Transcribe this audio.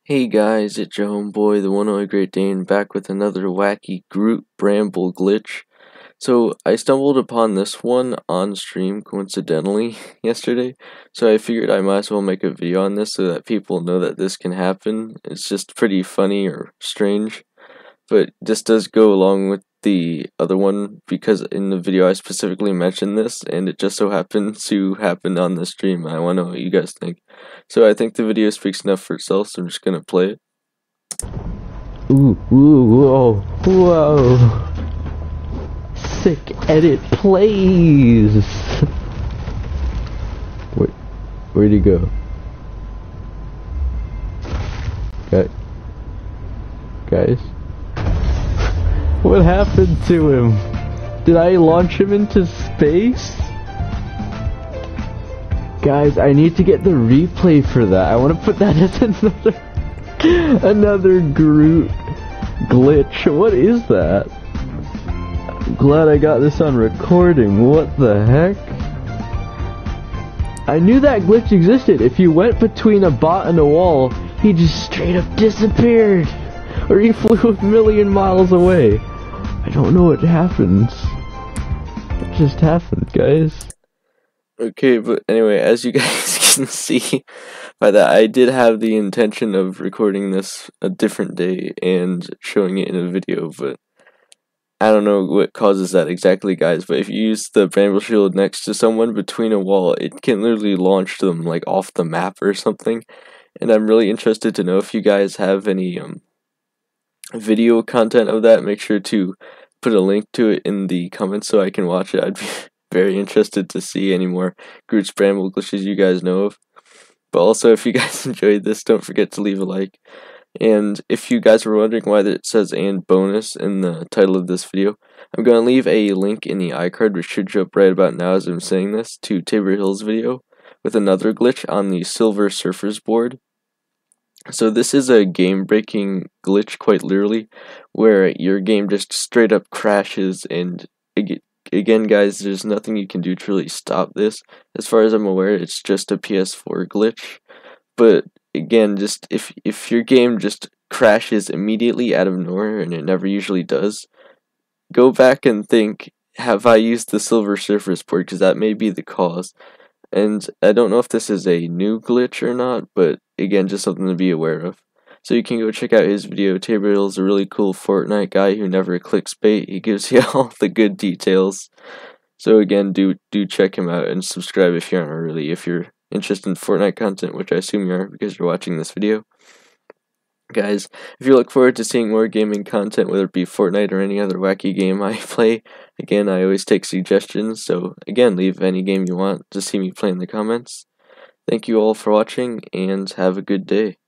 Hey guys, it's your homeboy, the one only Great Dane, back with another wacky Groot Bramble glitch. So, I stumbled upon this one on stream, coincidentally, yesterday, so I figured I might as well make a video on this so that people know that this can happen. It's just pretty funny or strange, but this does go along with the other one, because in the video I specifically mentioned this, and it just so happened to happen on the stream. I want to know what you guys think. So I think the video speaks enough for itself, so I'm just gonna play it. Ooh, whoa, whoa. Sick edit plays. Where'd he go? Guys? What happened to him? Did I launch him into space? Guys, I need to get the replay for that. I want to put that as another Groot glitch. What is that? I'm glad I got this on recording. What the heck? I knew that glitch existed. If you went between a bot and a wall, he just straight up disappeared. Or he flew a million miles away. I don't know what happens. What just happened, guys? Okay, but anyway, as you guys can see by that, I did have the intention of recording this a different day and showing it in a video, but I don't know what causes that exactly, guys. But if you use the Bramble shield next to someone between a wall, it can literally launch them like off the map or something. And I'm really interested to know if you guys have any video content of that. Make sure to put a link to it in the comments so I can watch it. I'd be very interested to see any more Groot's Bramble glitches you guys know of. But also, if you guys enjoyed this, don't forget to leave a like. And if you guys were wondering why it says "and bonus" in the title of this video, I'm going to leave a link in the iCard, which should show up right about now as I'm saying this, to Tabor Hill's video with another glitch on the Silver Surfers board. So this is a game-breaking glitch, quite literally, where your game just straight up crashes, and again, guys, there's nothing you can do to really stop this. As far as I'm aware, it's just a PS4 glitch. But again, just if your game just crashes immediately out of nowhere, and it never usually does, go back and think, have I used the Silver Surfers board? Because that may be the cause. And I don't know if this is a new glitch or not, but again, just something to be aware of. So you can go check out his video. Tabor Hill's a really cool Fortnite guy who never clicks bait. He gives you all the good details. So again, do check him out and subscribe if you aren't already, if you're interested in Fortnite content, which I assume you are because you're watching this video. Guys, if you look forward to seeing more gaming content, whether it be Fortnite or any other wacky game I play, again, I always take suggestions, so again, leave any game you want to see me play in the comments. Thank you all for watching, and have a good day.